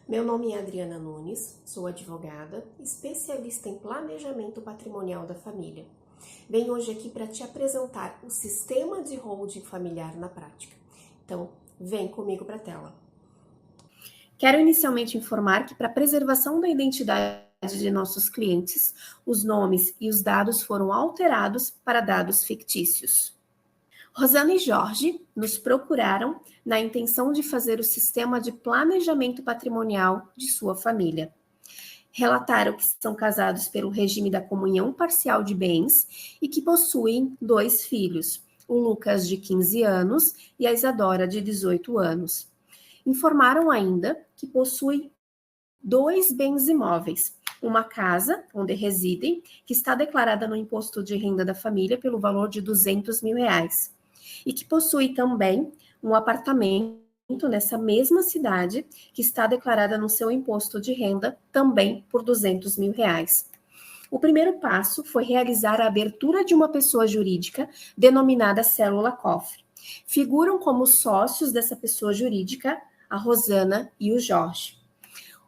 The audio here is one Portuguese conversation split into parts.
Meu nome é Adriana Nunes, sou advogada, especialista em planejamento patrimonial da família. Venho hoje aqui para te apresentar o sistema de holding familiar na prática. Então, vem comigo para a tela. Quero inicialmente informar que, para a preservação da identidade de nossos clientes, os nomes e os dados foram alterados para dados fictícios. Rosana e Jorge nos procuraram na intenção de fazer o sistema de planejamento patrimonial de sua família. Relataram que são casados pelo regime da comunhão parcial de bens e que possuem 2 filhos, o Lucas, de 15 anos, e a Isadora, de 18 anos. Informaram ainda que possuem 2 bens imóveis, uma casa, onde residem, que está declarada no imposto de renda da família pelo valor de R$200 mil, e que possui também um apartamento nessa mesma cidade, que está declarada no seu imposto de renda também por R$200 mil. O primeiro passo foi realizar a abertura de uma pessoa jurídica denominada célula-cofre. Figuram como sócios dessa pessoa jurídica a Rosana e o Jorge.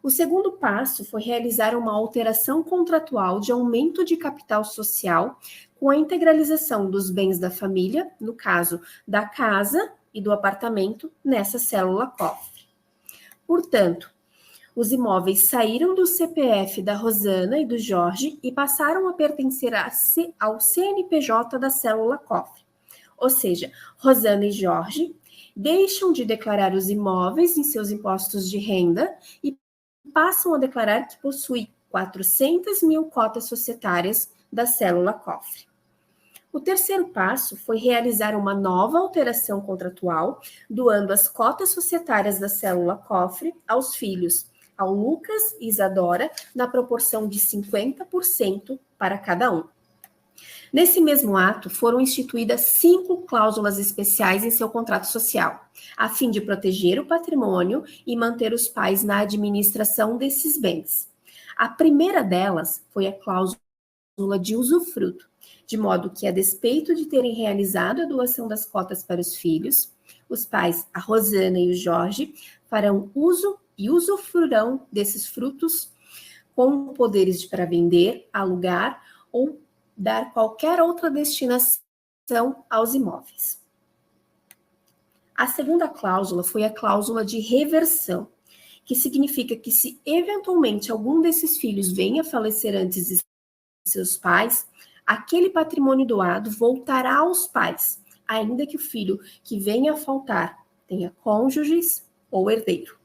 O segundo passo foi realizar uma alteração contratual de aumento de capital social com a integralização dos bens da família, no caso da casa e do apartamento, nessa célula-cofre. Portanto, os imóveis saíram do CPF da Rosana e do Jorge e passaram a pertencer ao CNPJ da célula-cofre. Ou seja, Rosana e Jorge deixam de declarar os imóveis em seus impostos de renda e passam a declarar que possui 400 mil cotas societárias da célula-cofre. O terceiro passo foi realizar uma nova alteração contratual, doando as cotas societárias da célula-cofre aos filhos, ao Lucas e Isadora, na proporção de 50% para cada um. Nesse mesmo ato, foram instituídas 5 cláusulas especiais em seu contrato social, a fim de proteger o patrimônio e manter os pais na administração desses bens. A primeira delas foi a cláusula de usufruto, de modo que, a despeito de terem realizado a doação das cotas para os filhos, os pais, a Rosana e o Jorge, farão uso e usufruirão desses frutos com poderes para vender, alugar ou dar qualquer outra destinação aos imóveis. A segunda cláusula foi a cláusula de reversão, que significa que, se eventualmente algum desses filhos venha a falecer antes de seus pais, aquele patrimônio doado voltará aos pais, ainda que o filho que venha a faltar tenha cônjuges ou herdeiro.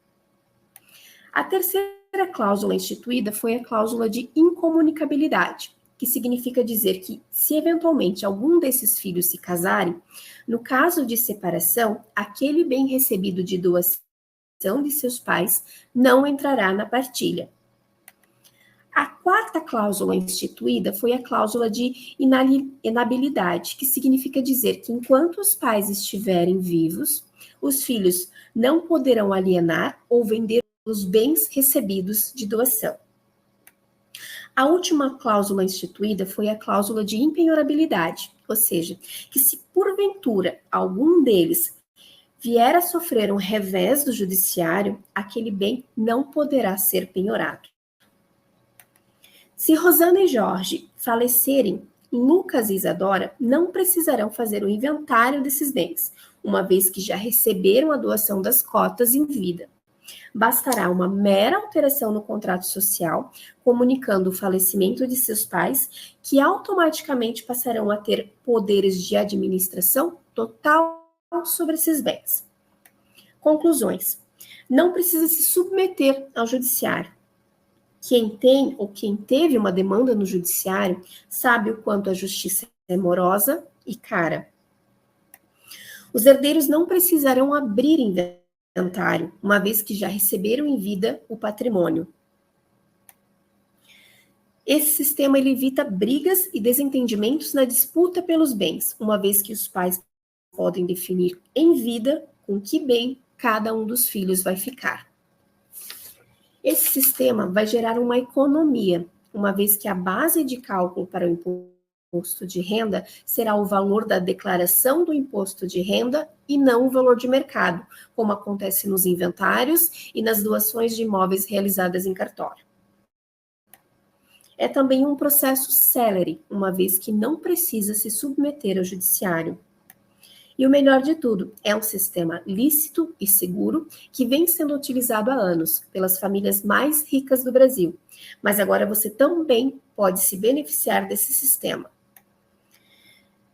A terceira cláusula instituída foi a cláusula de incomunicabilidade, que significa dizer que, se eventualmente algum desses filhos se casarem, no caso de separação, aquele bem recebido de doação de seus pais não entrará na partilha. A quarta cláusula instituída foi a cláusula de inabilidade, que significa dizer que, enquanto os pais estiverem vivos, os filhos não poderão alienar ou vender os bens recebidos de doação. A última cláusula instituída foi a cláusula de impenhorabilidade, ou seja, que, se porventura algum deles vier a sofrer um revés do judiciário, aquele bem não poderá ser penhorado. Se Rosana e Jorge falecerem, Lucas e Isadora não precisarão fazer o inventário desses bens, uma vez que já receberam a doação das cotas em vida. Bastará uma mera alteração no contrato social, comunicando o falecimento de seus pais, que automaticamente passarão a ter poderes de administração total sobre esses bens. Conclusões. Não precisa se submeter ao judiciário. Quem tem ou quem teve uma demanda no judiciário sabe o quanto a justiça é morosa e cara. Os herdeiros não precisarão abrir inventário, uma vez que já receberam em vida o patrimônio. Esse sistema ele evita brigas e desentendimentos na disputa pelos bens, uma vez que os pais podem definir em vida com que bem cada um dos filhos vai ficar. Esse sistema vai gerar uma economia, uma vez que a base de cálculo para o imposto imposto de renda será o valor da declaração do imposto de renda e não o valor de mercado, como acontece nos inventários e nas doações de imóveis realizadas em cartório. É também um processo célere, uma vez que não precisa se submeter ao judiciário. E o melhor de tudo, é um sistema lícito e seguro que vem sendo utilizado há anos pelas famílias mais ricas do Brasil. Mas agora você também pode se beneficiar desse sistema.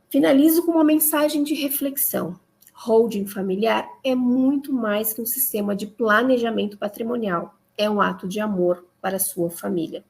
Finalizo com uma mensagem de reflexão. Holding familiar é muito mais que um sistema de planejamento patrimonial. É um ato de amor para a sua família.